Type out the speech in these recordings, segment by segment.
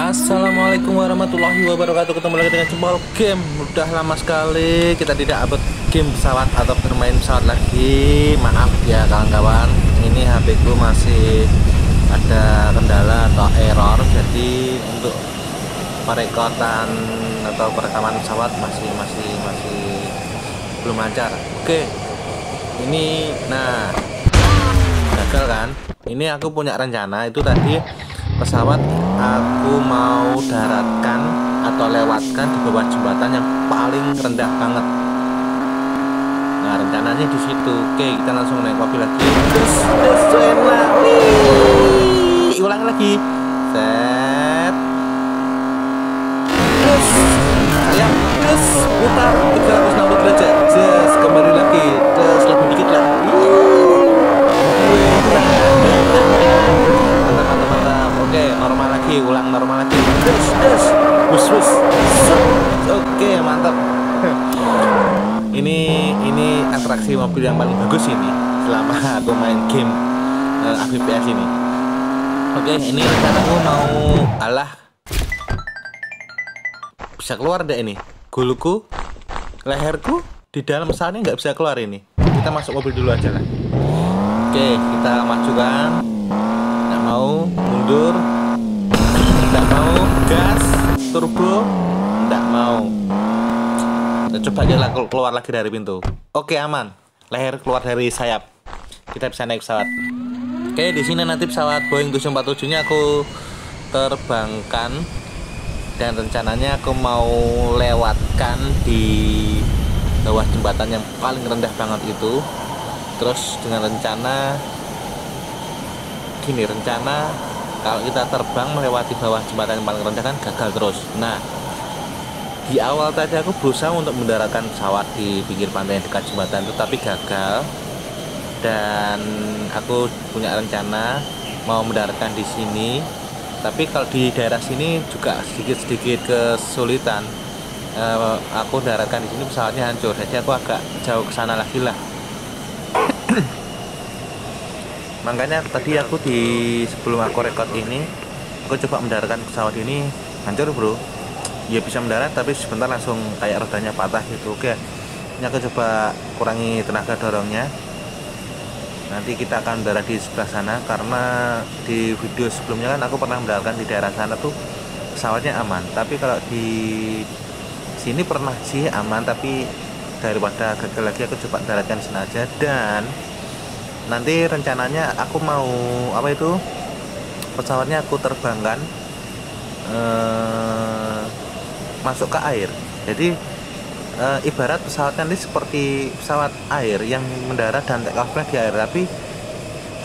Assalamualaikum warahmatullahi wabarakatuh. Ketemu lagi dengan Jempol Game. Udah lama sekali kita tidak upload game pesawat atau bermain pesawat lagi. Maaf ya kawan-kawan, ini HP ku masih ada kendala atau error. Jadi untuk perekotan atau perekaman pesawat masih belum lancar. Oke, ini gagal kan. Ini aku punya rencana itu tadi, pesawat aku mau daratkan atau lewatkan di bawah jembatan yang paling rendah banget. Nah, rencananya di situ. Oke, kita langsung naik mobil lagi. Terus enak. Wih, ulang lagi. Set. Terus sayang. Terus putar 360 derajat. Terus kembali lagi. Terus lebih dikit lah. Oke, normal lagi, ulang normal lagi. Bus. Oke, mantap. Ini atraksi mobil yang paling bagus ini selama aku main game FPS ini. Oke, ini rencanaku mau bisa keluar deh ini. Guluku, leherku di dalam pesawatnya nggak bisa keluar ini. Kita masuk mobil dulu aja lah. Oke, kita majukan. Nggak mau mundur, nggak mau gas turbo, nggak mau. Kita coba aja keluar lagi dari pintu. Oke, aman. Leher keluar dari sayap. Kita bisa naik pesawat. Oke, di sini nanti pesawat Boeing 747-nya aku terbangkan, dan rencananya aku mau lewatkan di bawah jembatan yang paling rendah banget itu. Terus dengan rencana kalau kita terbang melewati bawah jembatan yang paling rendah kan gagal terus. Nah, di awal tadi aku berusaha untuk mendaratkan pesawat di pinggir pantai yang dekat jembatan itu, tapi gagal. Dan aku punya rencana mau mendaratkan di sini, tapi kalau di daerah sini juga sedikit kesulitan. Aku daratkan di sini pesawatnya hancur, jadi aku agak jauh ke sana lagi lah. Makanya tadi aku sebelum aku record ini, aku coba mendaratkan pesawat ini, hancur bro. Ya bisa mendarat tapi sebentar langsung kayak rodanya patah gitu. Oke, ini aku coba kurangi tenaga dorongnya. Nanti kita akan mendarat di sebelah sana, karena di video sebelumnya kan aku pernah mendaratkan di daerah sana tuh pesawatnya aman. Tapi kalau di sini pernah sih aman, tapi daripada gagal lagi aku coba mendaratkan di sana aja. Dan nanti rencananya aku mau pesawatnya aku terbangkan masuk ke air. Jadi ibarat pesawatnya ini seperti pesawat air yang mendarat dan take off-nya di air,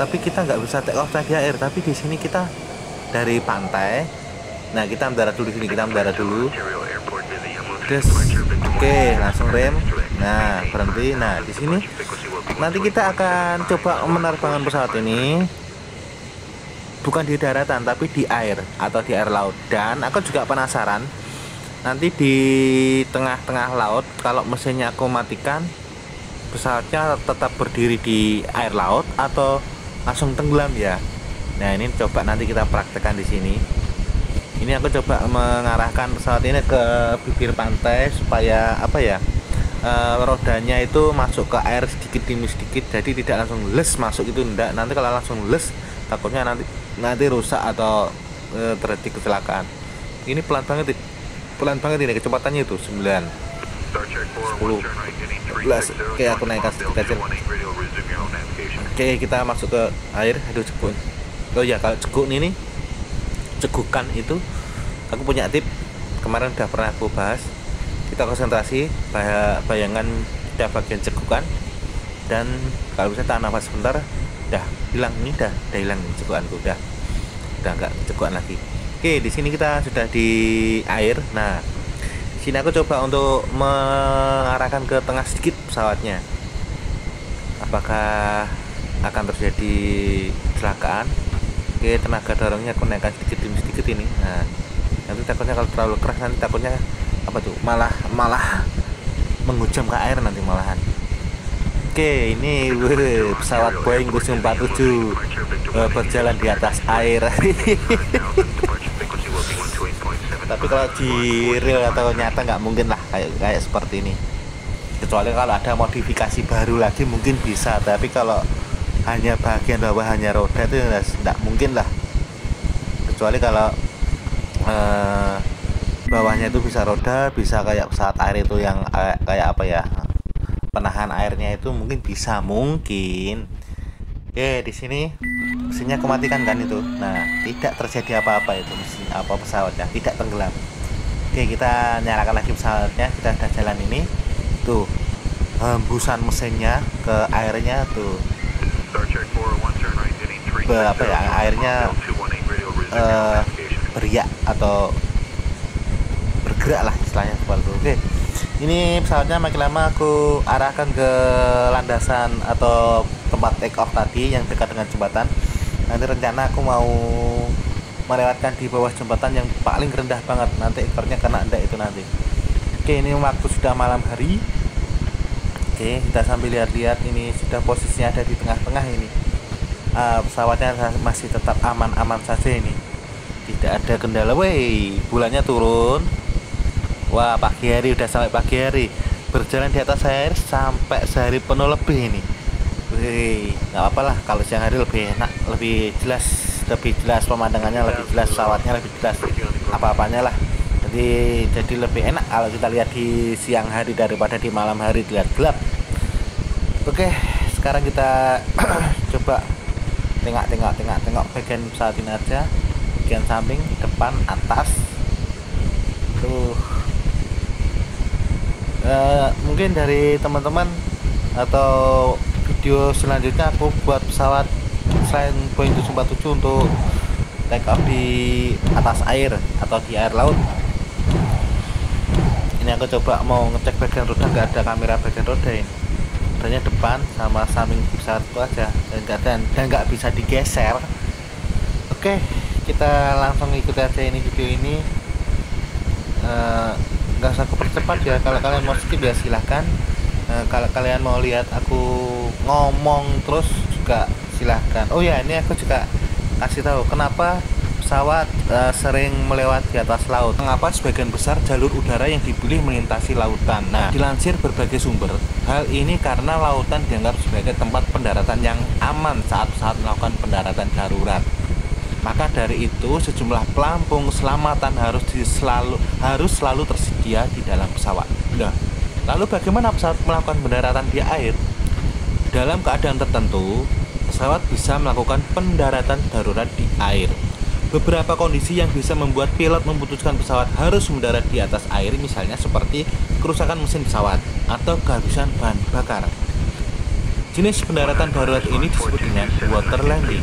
tapi kita nggak bisa take off-nya di air. Tapi di sini kita dari pantai. Nah, kita mendarat dulu di sini, Terus, oke, langsung rem. Nah, berhenti. Nah, di sini nanti kita akan coba menerbangkan pesawat ini bukan di daratan tapi di air atau di air laut. Dan aku juga penasaran, nanti di tengah-tengah laut kalau mesinnya aku matikan, pesawatnya tetap berdiri di air laut atau langsung tenggelam ya. Nah, ini coba nanti kita praktekkan di sini. Ini aku coba mengarahkan pesawat ini ke bibir pantai supaya rodanya itu masuk ke air sedikit demi sedikit, jadi tidak langsung les masuk itu. Enggak, nanti kalau langsung les takutnya nanti rusak atau terjadi kecelakaan. Ini pelan banget ini kecepatannya itu 9 10 11. Oke, aku naikkan sedikit aja. Oke, kita masuk ke air. Aduh, cekuk. Oh ya, kalau cegukan itu aku punya tip, kemarin udah pernah aku bahas. Kita konsentrasi, bayangkan kita bagian cegukan, dan kalau bisa tahan nafas sebentar, udah hilang cegukanku, udah nggak cegukan lagi. Oke, di sini kita sudah di air. Nah, sini aku coba untuk mengarahkan ke tengah sedikit pesawatnya. Apakah akan terjadi kecelakaan? Oke, tenaga dorongnya aku naikkan sedikit demi sedikit ini. Nah, nanti takutnya kalau terlalu keras, nanti takutnya malah menghujam ke air nanti malahan. Oke, ini pesawat Boeing 747 berjalan di atas air. tapi kalau di real atau nyata nggak mungkin lah kayak seperti ini, kecuali kalau ada modifikasi baru lagi mungkin bisa, tapi kalau hanya bagian bawah hanya roda itu nggak mungkin lah, kecuali kalau bawahnya itu bisa roda, bisa kayak pesawat air itu yang kayak apa ya, penahan airnya itu mungkin bisa, mungkin. Oke, di sini mesinnya aku matikan kan itu. Nah, tidak terjadi apa-apa itu mesin apa pesawatnya, tidak tenggelam. Oke, kita nyalakan lagi pesawatnya. Kita sudah jalan ini. Tuh, hembusan mesinnya ke airnya tuh. Apa ya, airnya beriak atau bergerak lah istilahnya seperti itu. Oke. Ini pesawatnya makin lama aku arahkan ke landasan atau tempat take off tadi yang dekat dengan jembatan. Nanti rencana aku mau melewatkan di bawah jembatan yang paling rendah banget. Nanti ekornya kena enggak itu nanti. Oke, ini waktu sudah malam hari. Oke, kita sambil lihat-lihat, ini sudah posisinya ada di tengah-tengah ini. Pesawatnya masih tetap aman-aman saja ini. Tidak ada kendala. Wey, bulannya turun. Wah, pagi hari, udah sampai pagi hari. Berjalan di atas air sampai sehari penuh lebih ini. Wih, nggak apa-apa lah, kalau siang hari lebih enak, lebih jelas pemandangannya, lebih jelas pesawatnya, lebih jelas apa-apanya lah. Jadi lebih enak kalau kita lihat di siang hari daripada di malam hari dilihat gelap. Oke, sekarang kita coba tengok bagian pesawat ini aja, bagian samping, depan, atas. Tuh. Mungkin dari teman-teman atau video selanjutnya aku buat pesawat selain Boeing 747 untuk take off di atas air atau di air laut. Ini aku coba mau ngecek bagian roda, nggak ada kamera bagian roda ini, rodanya depan sama samping pesawat itu aja, dan nggak bisa digeser. Oke, kita langsung ikuti aja ini video ini. Nggak usah kepercepat ya, kalau kalian mau skip ya silahkan. Kalau kalian mau lihat aku ngomong terus juga silahkan. Oh ya, ini aku juga kasih tahu kenapa pesawat sering melewati atas laut. Mengapa sebagian besar jalur udara yang dipilih melintasi lautan. Nah, dilansir berbagai sumber, hal ini karena lautan dianggap sebagai tempat pendaratan yang aman saat pesawat melakukan pendaratan darurat. Maka dari itu sejumlah pelampung selamatan harus selalu tersedia di dalam pesawat. Nah, lalu bagaimana pesawat melakukan pendaratan di air? Dalam keadaan tertentu, pesawat bisa melakukan pendaratan darurat di air. Beberapa kondisi yang bisa membuat pilot memutuskan pesawat harus mendarat di atas air, misalnya seperti kerusakan mesin pesawat atau kehabisan bahan bakar. Jenis pendaratan darurat ini disebut dengan water landing,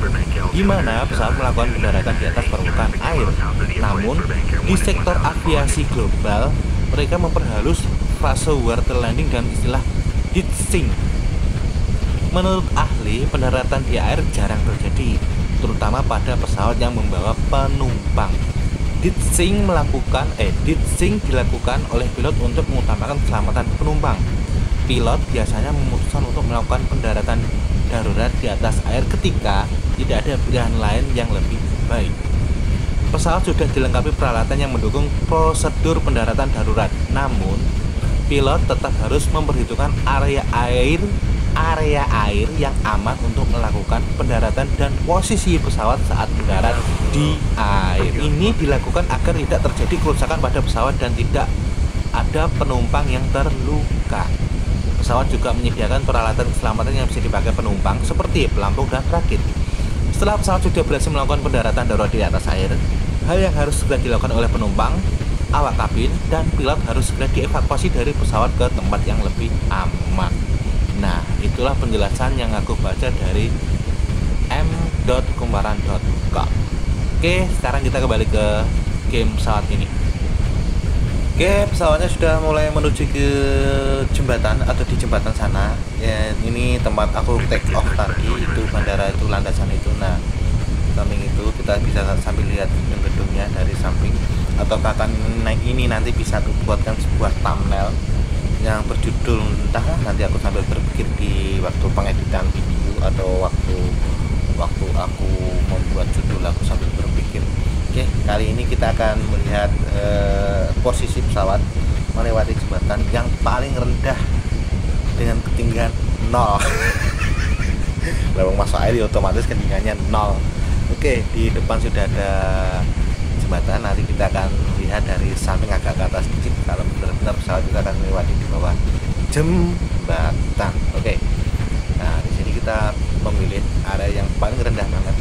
di mana pesawat melakukan pendaratan di atas permukaan air. Namun, di sektor aviasi global, mereka memperhalus fase water landing dan istilah ditching. Menurut ahli, pendaratan di air jarang terjadi, terutama pada pesawat yang membawa penumpang. Ditching dilakukan oleh pilot untuk mengutamakan keselamatan penumpang. Pilot biasanya memutuskan untuk melakukan pendaratan darurat di atas air ketika tidak ada pilihan lain yang lebih baik. Pesawat sudah dilengkapi peralatan yang mendukung prosedur pendaratan darurat, namun pilot tetap harus memperhitungkan area air yang aman untuk melakukan pendaratan dan posisi pesawat saat mendarat di air. Ini dilakukan agar tidak terjadi kerusakan pada pesawat dan tidak ada penumpang yang terluka. Pesawat juga menyediakan peralatan keselamatan yang bisa dipakai penumpang seperti pelampung dan rakit. Setelah pesawat sudah berhasil melakukan pendaratan darurat di atas air, hal yang harus segera dilakukan oleh penumpang, awak kabin, dan pilot harus segera dievakuasi dari pesawat ke tempat yang lebih aman. Nah, itulah penjelasan yang aku baca dari m.kumparan.com. Oke, sekarang kita kembali ke game pesawat ini. Oke, pesawatnya sudah mulai menuju ke jembatan atau di jembatan sana. Ya, ini tempat aku take off tadi, itu bandara itu, landasan itu. Nah, samping itu kita bisa sambil lihat gedungnya dari samping. Atau kapan naik ini nanti bisa aku buatkan sebuah thumbnail yang berjudul, entahlah, nanti aku sambil berpikir di waktu pengeditan video atau waktu aku membuat judul, aku sambil berpikir. Oke, kali ini kita akan melihat posisi pesawat melewati jembatan yang paling rendah dengan ketinggian 0. Lewang masuk air otomatis ketinggiannya 0. Oke, di depan sudah ada jembatan. Nanti kita akan lihat dari samping agak ke atas sedikit kalau benar-benar pesawat kita akan melewati di bawah jembatan. Oke, nah di sini kita memilih area yang paling rendah banget.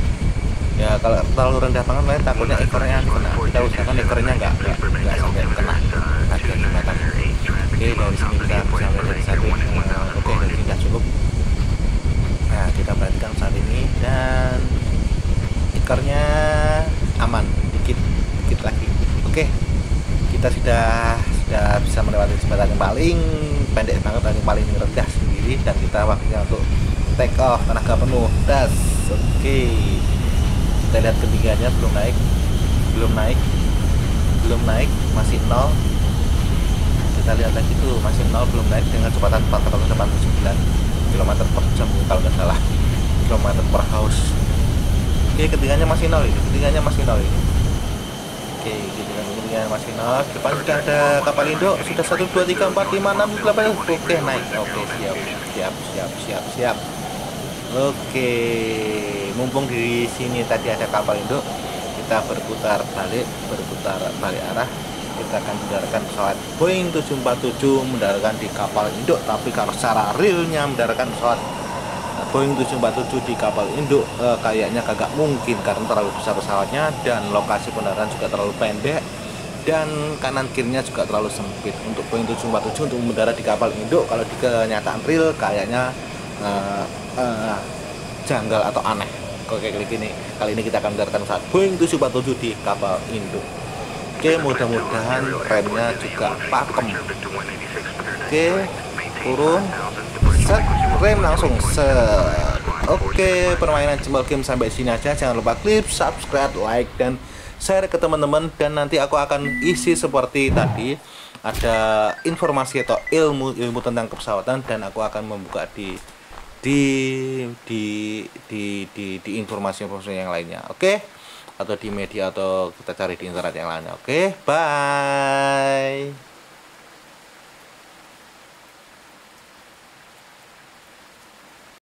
Ya kalau terlalu rendah banget takutnya ekornya kena. Kita usahakan ekornya nggak sampai kena bagian jembatan. Oke, dari sini kita bisa melihat dari samping. Oke, dari sini sudah cukup. Nah, kita perhatikan saat ini dan ekornya aman, dikit lagi. Oke, kita sudah bisa melewati jembatan yang paling pendek banget dan yang paling rendah sendiri, dan kita waktunya untuk take off tenaga penuh. Das. Oke, kita lihat ketinggiannya belum naik, masih 0. Kita lihat lagi tuh masih 0, belum naik dengan kecepatan 489 km per jam kalau nggak salah, km per hours. Oke, ketinggiannya masih 0 ini, Oke, ketinggiannya masih 0. Depan sudah ada kapal induk, sudah 1, 2, 3, 4, 5, 6, 8. Oke, naik. Oke, siap. Oke, mumpung di sini tadi ada kapal induk, kita berputar balik arah. Kita akan mendaratkan pesawat Boeing 747 mendaratkan di kapal induk. Tapi kalau secara realnya mendaratkan pesawat Boeing 747 di kapal induk kayaknya kagak mungkin karena terlalu besar pesawatnya dan lokasi pendaratan juga terlalu pendek dan kanan kirinya juga terlalu sempit untuk Boeing 747 untuk mendarat di kapal induk. Kalau di kenyataan real kayaknya janggal atau aneh. Kali ini kita akan mendaratkan pesawat Boeing 747 di kapal induk. Oke, mudah-mudahan remnya juga pakem. Oke, turun, set, rem langsung set. Oke, permainan Jembal Game sampai sini aja. Jangan lupa klik subscribe, like, dan share ke teman-teman. Dan nanti aku akan isi seperti tadi, ada informasi atau ilmu tentang kepesawatan, dan aku akan membuka di informasi-informasi yang lainnya. Oke, atau di media, atau kita cari di internet yang lainnya. Oke, bye.